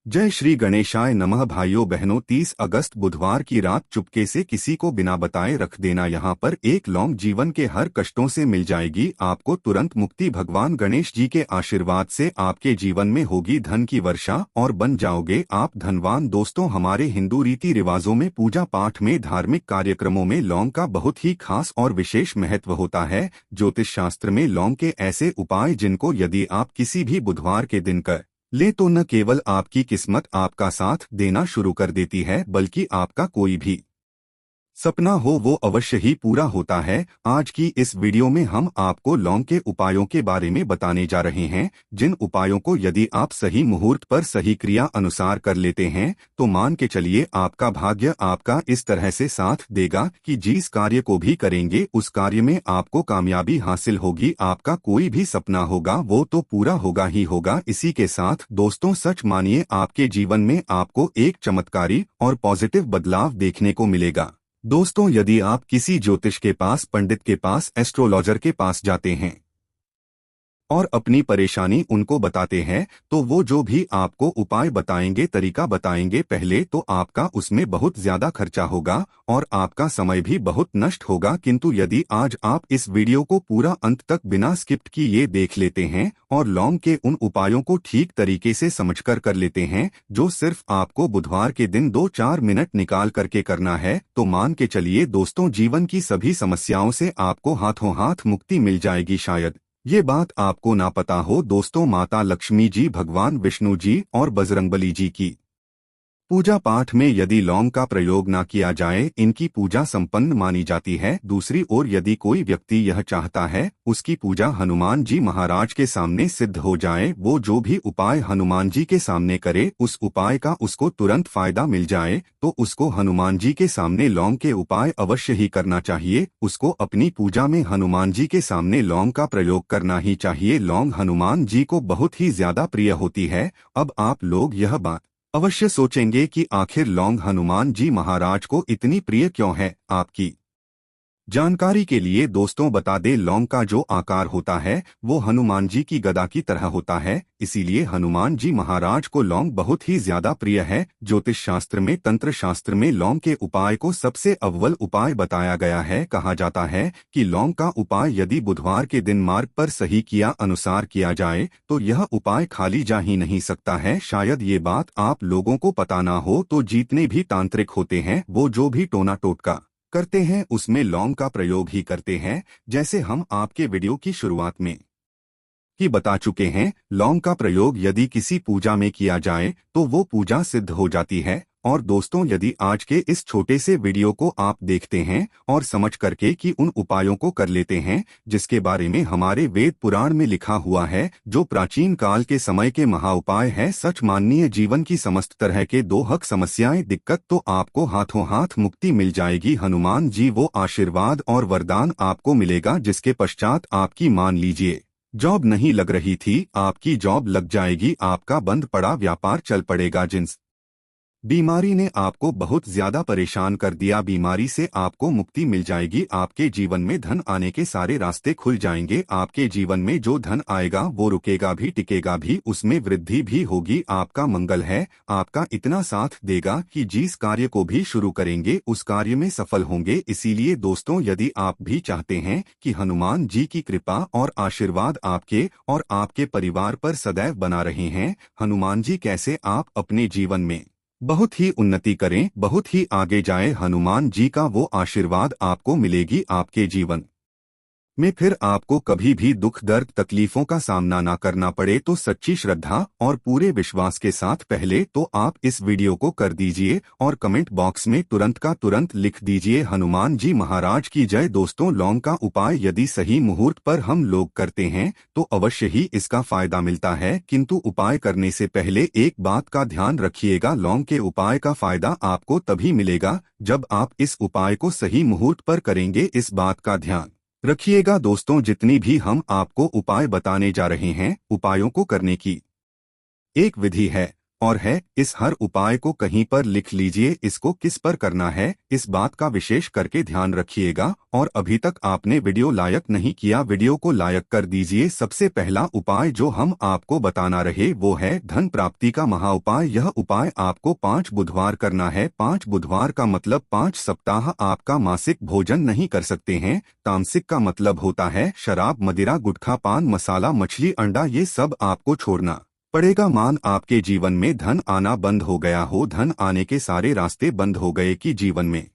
जय श्री गणेशाय नमः। भाइयों बहनों, 30 अगस्त बुधवार की रात चुपके से किसी को बिना बताए रख देना। यहाँ पर एक लौंग जीवन के हर कष्टों से मिल जाएगी, आपको तुरंत मुक्ति। भगवान गणेश जी के आशीर्वाद से आपके जीवन में होगी धन की वर्षा और बन जाओगे आप धनवान। दोस्तों, हमारे हिंदू रीति रिवाजों में पूजा पाठ में धार्मिक कार्यक्रमों में लौंग का बहुत ही खास और विशेष महत्व होता है। ज्योतिष शास्त्र में लौंग के ऐसे उपाय जिनको यदि आप किसी भी बुधवार के दिन कर ले तो न केवल आपकी किस्मत आपका साथ देना शुरू कर देती है, बल्कि आपका कोई भी सपना हो वो अवश्य ही पूरा होता है। आज की इस वीडियो में हम आपको लौंग के उपायों के बारे में बताने जा रहे हैं, जिन उपायों को यदि आप सही मुहूर्त पर सही क्रिया अनुसार कर लेते हैं तो मान के चलिए आपका भाग्य आपका इस तरह से साथ देगा कि जिस कार्य को भी करेंगे उस कार्य में आपको कामयाबी हासिल होगी। आपका कोई भी सपना होगा वो तो पूरा होगा ही होगा। इसी के साथ दोस्तों, सच मानिए आपके जीवन में आपको एक चमत्कारी और पॉजिटिव बदलाव देखने को मिलेगा। दोस्तों, यदि आप किसी ज्योतिष के पास, पंडित के पास, एस्ट्रोलॉजर के पास जाते हैं और अपनी परेशानी उनको बताते हैं तो वो जो भी आपको उपाय बताएंगे, तरीका बताएंगे, पहले तो आपका उसमें बहुत ज्यादा खर्चा होगा और आपका समय भी बहुत नष्ट होगा। किंतु यदि आज आप इस वीडियो को पूरा अंत तक बिना स्किप किए देख लेते हैं और लौंग के उन उपायों को ठीक तरीके से समझकर कर लेते हैं जो सिर्फ आपको बुधवार के दिन 2-4 मिनट निकाल करके करना है, तो मान के चलिए दोस्तों, जीवन की सभी समस्याओं से आपको हाथों हाथ मुक्ति मिल जाएगी। शायद ये बात आपको ना पता हो दोस्तों, माता लक्ष्मी जी, भगवान विष्णु जी और बजरंगबली जी की पूजा पाठ में यदि लौंग का प्रयोग ना किया जाए, इनकी पूजा संपन्न मानी जाती है। दूसरी ओर यदि कोई व्यक्ति यह चाहता है उसकी पूजा हनुमान जी महाराज के सामने सिद्ध हो जाए, वो जो भी उपाय हनुमान जी के सामने करे उस उपाय का उसको तुरंत फायदा मिल जाए, तो उसको हनुमान जी के सामने लौंग के उपाय अवश्य ही करना चाहिए। उसको अपनी पूजा में हनुमान जी के सामने लौंग का प्रयोग करना ही चाहिए। लौंग हनुमान जी को बहुत ही ज्यादा प्रिय होती है। अब आप लोग यह बात अवश्य सोचेंगे कि आखिर लौंग हनुमान जी महाराज को इतनी प्रिय क्यों है। आपकी जानकारी के लिए दोस्तों बता दें, लौंग का जो आकार होता है वो हनुमान जी की गदा की तरह होता है, इसीलिए हनुमान जी महाराज को लौंग बहुत ही ज्यादा प्रिय है। ज्योतिष शास्त्र में, तंत्र शास्त्र में लौंग के उपाय को सबसे अव्वल उपाय बताया गया है। कहा जाता है कि लौंग का उपाय यदि बुधवार के दिन मार्ग पर सही किया अनुसार किया जाए तो यह उपाय खाली जा ही नहीं सकता है। शायद ये बात आप लोगों को पता ना हो, तो जितने भी तांत्रिक होते हैं वो जो भी टोना टोटका करते हैं उसमें लौंग का प्रयोग ही करते हैं। जैसे हम आपके वीडियो की शुरुआत में ही बता चुके हैं, लौंग का प्रयोग यदि किसी पूजा में किया जाए तो वो पूजा सिद्ध हो जाती है। और दोस्तों, यदि आज के इस छोटे से वीडियो को आप देखते हैं और समझ करके कि उन उपायों को कर लेते हैं जिसके बारे में हमारे वेद पुराण में लिखा हुआ है, जो प्राचीन काल के समय के महा उपाय है, सच माननीय जीवन की समस्त तरह के दोहक समस्याएं, दिक्कत, तो आपको हाथों हाथ मुक्ति मिल जाएगी। हनुमान जी वो आशीर्वाद और वरदान आपको मिलेगा जिसके पश्चात आपकी, मान लीजिए, जॉब नहीं लग रही थी, आपकी जॉब लग जाएगी। आपका बंद पड़ा व्यापार चल पड़ेगा। जिस बीमारी ने आपको बहुत ज्यादा परेशान कर दिया, बीमारी से आपको मुक्ति मिल जाएगी। आपके जीवन में धन आने के सारे रास्ते खुल जाएंगे। आपके जीवन में जो धन आएगा वो रुकेगा भी, टिकेगा भी, उसमें वृद्धि भी होगी। आपका मंगल है, आपका इतना साथ देगा कि जिस कार्य को भी शुरू करेंगे उस कार्य में सफल होंगे। इसीलिए दोस्तों, यदि आप भी चाहते हैं कि हनुमान जी की कृपा और आशीर्वाद आपके और आपके परिवार पर सदैव बना रहे हैं, हनुमान जी कैसे आप अपने जीवन में बहुत ही उन्नति करें, बहुत ही आगे जाएं, हनुमान जी का वो आशीर्वाद आपको मिलेगी आपके जीवन में, फिर आपको कभी भी दुख, दर्द, तकलीफों का सामना ना करना पड़े। तो सच्ची श्रद्धा और पूरे विश्वास के साथ पहले तो आप इस वीडियो को कर दीजिए और कमेंट बॉक्स में तुरंत का तुरंत लिख दीजिए, हनुमान जी महाराज की जय। दोस्तों, लौंग का उपाय यदि सही मुहूर्त पर हम लोग करते हैं तो अवश्य ही इसका फायदा मिलता है, किंतु उपाय करने से पहले एक बात का ध्यान रखिएगा, लौंग के उपाय का फायदा आपको तभी मिलेगा जब आप इस उपाय को सही मुहूर्त पर करेंगे। इस बात का ध्यान रखिएगा दोस्तों, जितनी भी हम आपको उपाय बताने जा रहे हैं, उपायों को करने की एक विधि है। और है। इस हर उपाय को कहीं पर लिख लीजिए, इसको किस पर करना है इस बात का विशेष करके ध्यान रखिएगा। और अभी तक आपने वीडियो लाइक नहीं किया, वीडियो को लाइक कर दीजिए। सबसे पहला उपाय जो हम आपको बताना रहे वो है धन प्राप्ति का महा उपाय। यह उपाय आपको 5 बुधवार करना है। 5 बुधवार का मतलब 5 सप्ताह आपका मासिक भोजन नहीं कर सकते हैं। तामसिक का मतलब होता है शराब, मदिरा, गुटखा, पान मसाला, मछली, अंडा, ये सब आपको छोड़ना पड़ेगा। मान आपके जीवन में धन आना बंद हो गया हो, धन आने के सारे रास्ते बंद हो गए कि जीवन में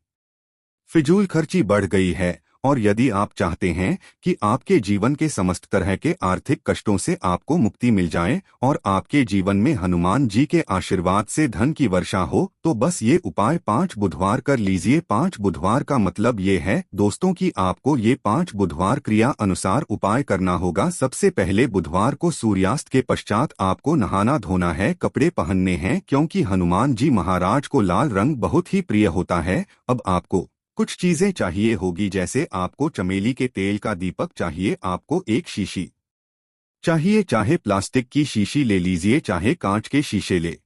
फिजूल खर्ची बढ़ गई है, और यदि आप चाहते हैं कि आपके जीवन के समस्त तरह के आर्थिक कष्टों से आपको मुक्ति मिल जाए और आपके जीवन में हनुमान जी के आशीर्वाद से धन की वर्षा हो, तो बस ये उपाय 5 बुधवार कर लीजिए। 5 बुधवार का मतलब ये है दोस्तों कि आपको ये 5 बुधवार क्रिया अनुसार उपाय करना होगा। सबसे पहले बुधवार को सूर्यास्त के पश्चात आपको नहाना धोना है, कपड़े पहनने हैं, क्योंकि हनुमान जी महाराज को लाल रंग बहुत ही प्रिय होता है। अब आपको कुछ चीजें चाहिए होगी, जैसे आपको चमेली के तेल का दीपक चाहिए, आपको एक शीशी चाहिए, चाहे प्लास्टिक की शीशी ले लीजिए, चाहे कांच के शीशे ले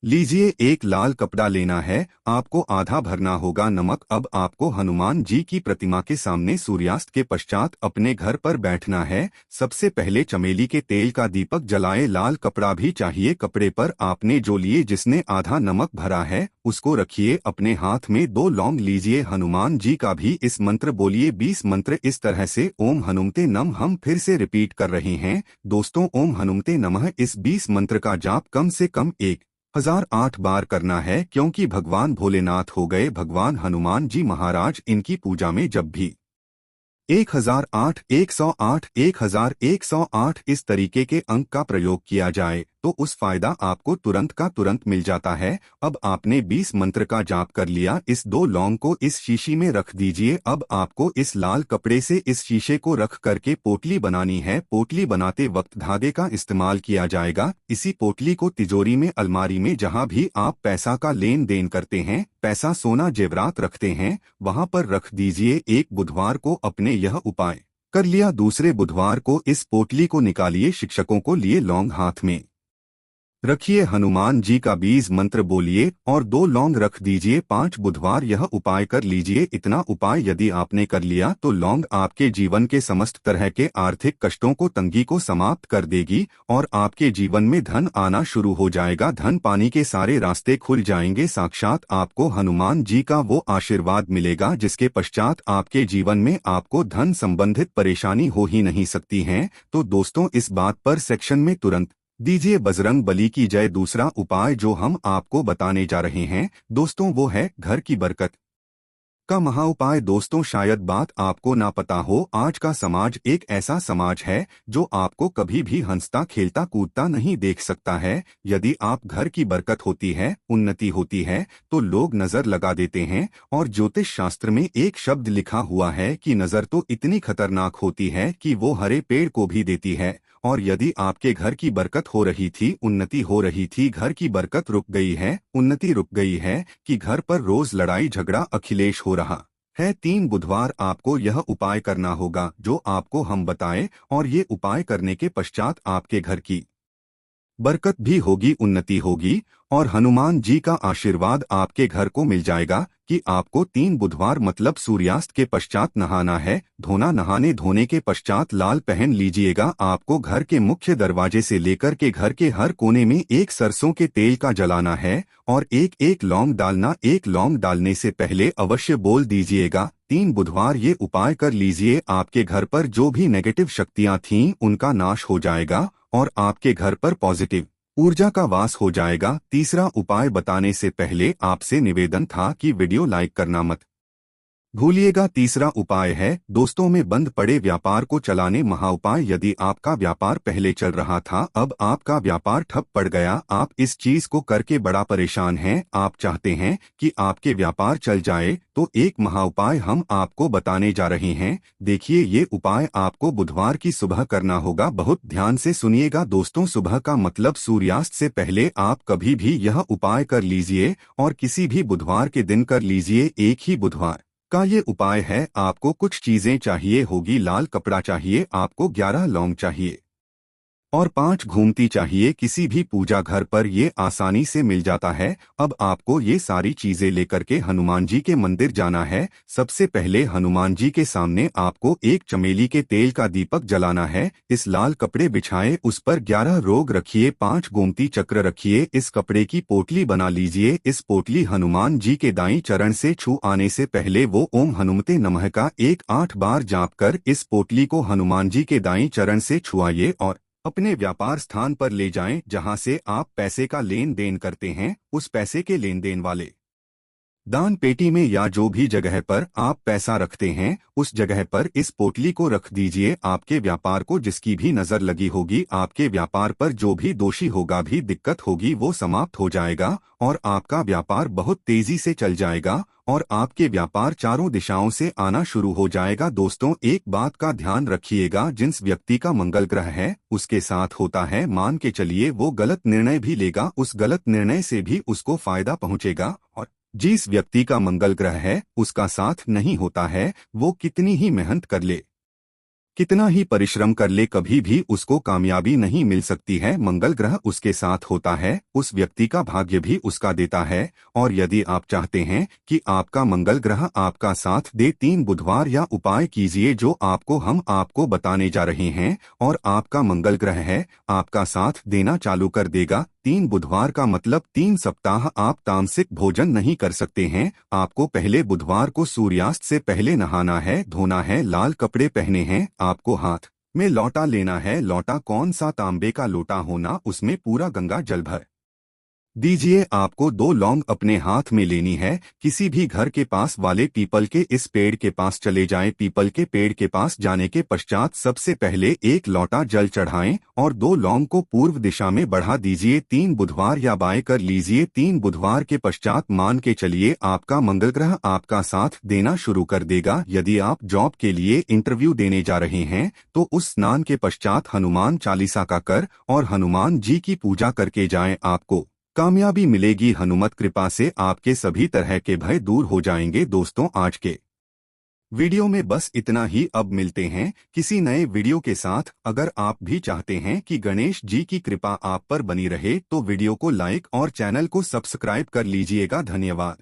लीजिए। एक लाल कपड़ा लेना है, आपको आधा भरना होगा नमक। अब आपको हनुमान जी की प्रतिमा के सामने सूर्यास्त के पश्चात अपने घर पर बैठना है। सबसे पहले चमेली के तेल का दीपक जलाए, लाल कपड़ा भी चाहिए। कपड़े पर आपने जो लिए जिसने आधा नमक भरा है उसको रखिए। अपने हाथ में 2 लौंग लीजिए, हनुमान जी का भी इस मंत्र बोलिए 20 मंत्र इस तरह से। ओम हनुमते नमः, हम फिर से रिपीट कर रहे हैं दोस्तों, ओम हनुमते नमः। इस 20 मंत्र का जाप कम से कम 1008 बार करना है, क्योंकि भगवान भोलेनाथ हो गए भगवान हनुमान जी महाराज। इनकी पूजा में जब भी 1008, 108, 1108 इस तरीके के अंक का प्रयोग किया जाए तो उस फायदा आपको तुरंत का तुरंत मिल जाता है। अब आपने 20 मंत्र का जाप कर लिया, इस 2 लौंग को इस शीशी में रख दीजिए। अब आपको इस लाल कपड़े से इस शीशे को रख करके पोटली बनानी है। पोटली बनाते वक्त धागे का इस्तेमाल किया जाएगा। इसी पोटली को तिजोरी में, अलमारी में, जहां भी आप पैसा का लेन देन करते हैं, पैसा, सोना, जेवरात रखते हैं, वहां पर रख दीजिए। एक बुधवार को अपने यह उपाय कर लिया, दूसरे बुधवार को इस पोटली को निकालिए, शिक्षकों को लिए लौंग हाथ में रखिए, हनुमान जी का 20 मंत्र बोलिए और 2 लौंग रख दीजिए। 5 बुधवार यह उपाय कर लीजिए। इतना उपाय यदि आपने कर लिया तो लौंग आपके जीवन के समस्त तरह के आर्थिक कष्टों को, तंगी को समाप्त कर देगी और आपके जीवन में धन आना शुरू हो जाएगा। धन पानी के सारे रास्ते खुल जाएंगे। साक्षात आपको हनुमान जी का वो आशीर्वाद मिलेगा जिसके पश्चात आपके जीवन में आपको धन संबंधित परेशानी हो ही नहीं सकती है। तो दोस्तों, इस बात पर सेक्शन में तुरंत दीजिए बजरंग बली की जय। दूसरा उपाय जो हम आपको बताने जा रहे हैं दोस्तों वो है घर की बरकत का महा उपाय। दोस्तों, शायद बात आपको ना पता हो, आज का समाज एक ऐसा समाज है जो आपको कभी भी हंसता खेलता कूदता नहीं देख सकता है। यदि आप घर की बरकत होती है, उन्नति होती है, तो लोग नजर लगा देते हैं। और ज्योतिष शास्त्र में एक शब्द लिखा हुआ है कि नजर तो इतनी खतरनाक होती है कि वो हरे पेड़ को भी देती है। और यदि आपके घर की बरकत हो रही थी, उन्नति हो रही थी, घर की बरकत रुक गई है, उन्नति रुक गई है, कि घर पर रोज लड़ाई झगड़ा अखिलेश हो रहा है, 3 बुधवार आपको यह उपाय करना होगा जो आपको हम बताएं। और ये उपाय करने के पश्चात आपके घर की बरकत भी होगी, उन्नति होगी और हनुमान जी का आशीर्वाद आपके घर को मिल जाएगा। कि आपको 3 बुधवार मतलब सूर्यास्त के पश्चात नहाना है, धोना। नहाने धोने के पश्चात लाल पहन लीजिएगा। आपको घर के मुख्य दरवाजे से लेकर के घर के हर कोने में एक सरसों के तेल का जलाना है और एक एक लौंग डालना। एक लौंग डालने से पहले अवश्य बोल दीजिएगा 3 बुधवार ये उपाय कर लीजिए। आपके घर पर जो भी नेगेटिव शक्तियां थीं उनका नाश हो जाएगा और आपके घर पर पॉजिटिव ऊर्जा का वास हो जाएगा। तीसरा उपाय बताने से पहले आपसे निवेदन था कि वीडियो लाइक करना मत भूलिएगा। तीसरा उपाय है दोस्तों में बंद पड़े व्यापार को चलाने महा उपाय। यदि आपका व्यापार पहले चल रहा था, अब आपका व्यापार ठप पड़ गया, आप इस चीज को करके बड़ा परेशान हैं, आप चाहते हैं कि आपके व्यापार चल जाए, तो एक महा उपाय हम आपको बताने जा रहे हैं। देखिए, ये उपाय आपको बुधवार की सुबह करना होगा। बहुत ध्यान से सुनिएगा दोस्तों, सुबह का मतलब सूर्यास्त से पहले आप कभी भी यह उपाय कर लीजिए और किसी भी बुधवार के दिन कर लीजिए। एक ही बुधवार का ये उपाय है। आपको कुछ चीजें चाहिए होगी, लाल कपड़ा चाहिए, आपको 11 लौंग चाहिए, और 5 घूमती चाहिए। किसी भी पूजा घर पर ये आसानी से मिल जाता है। अब आपको ये सारी चीजें लेकर के हनुमान जी के मंदिर जाना है। सबसे पहले हनुमान जी के सामने आपको एक चमेली के तेल का दीपक जलाना है। इस लाल कपड़े बिछाए, उस पर 11 रोग रखिए, 5 गोमती चक्र रखिए। इस कपड़े की पोटली बना लीजिए। इस पोटली हनुमान जी के दाईं चरण से छू आने से पहले वो ओम हनुमते नमः का 8 बार जाप कर इस पोटली को हनुमान जी के दाईं चरण से छुआइए और अपने व्यापार स्थान पर ले जाएं, जहां से आप पैसे का लेन देन करते हैं। उस पैसे के लेन देन वाले दान पेटी में या जो भी जगह पर आप पैसा रखते हैं, उस जगह पर इस पोटली को रख दीजिए। आपके व्यापार को जिसकी भी नजर लगी होगी, आपके व्यापार पर जो भी दोषी होगा, भी दिक्कत होगी, वो समाप्त हो जाएगा और आपका व्यापार बहुत तेजी से चल जाएगा और आपके व्यापार चारों दिशाओं से आना शुरू हो जाएगा। दोस्तों, एक बात का ध्यान रखिएगा, जिस व्यक्ति का मंगल ग्रह है उसके साथ होता है, मान के चलिए वो गलत निर्णय भी लेगा, उस गलत निर्णय से भी उसको फायदा पहुंचेगा। और जिस व्यक्ति का मंगल ग्रह है उसका साथ नहीं होता है, वो कितनी ही मेहनत कर ले, कितना ही परिश्रम कर ले, कभी भी उसको कामयाबी नहीं मिल सकती है। मंगल ग्रह उसके साथ होता है, उस व्यक्ति का भाग्य भी उसका देता है। और यदि आप चाहते हैं कि आपका मंगल ग्रह आपका साथ दे, 3 बुधवार या उपाय कीजिए जो हम आपको बताने जा रहे हैं, और आपका मंगल ग्रह है आपका साथ देना चालू कर देगा। 3 बुधवार का मतलब 3 सप्ताह आप तामसिक भोजन नहीं कर सकते हैं। आपको पहले बुधवार को सूर्यास्त से पहले नहाना है, धोना है, लाल कपड़े पहने हैं। आपको हाथ में लोटा लेना है। लोटा कौन सा, तांबे का लोटा होना, उसमें पूरा गंगा जल भर दीजिए। आपको 2 लौंग अपने हाथ में लेनी है। किसी भी घर के पास वाले पीपल के इस पेड़ के पास चले जाएं। पीपल के पेड़ के पास जाने के पश्चात सबसे पहले 1 लोटा जल चढ़ाएं और 2 लौंग को पूर्व दिशा में बढ़ा दीजिए। 3 बुधवार या बाय कर लीजिए। 3 बुधवार के पश्चात मान के चलिए आपका मंगल ग्रह आपका साथ देना शुरू कर देगा। यदि आप जॉब के लिए इंटरव्यू देने जा रहे हैं तो उस स्नान के पश्चात हनुमान चालीसा का कर और हनुमान जी की पूजा करके जाएं। आपको कामयाबी मिलेगी। हनुमत कृपा से आपके सभी तरह के भय दूर हो जाएंगे। दोस्तों, आज के वीडियो में बस इतना ही। अब मिलते हैं किसी नए वीडियो के साथ। अगर आप भी चाहते हैं कि गणेश जी की कृपा आप पर बनी रहे तो वीडियो को लाइक और चैनल को सब्सक्राइब कर लीजिएगा। धन्यवाद।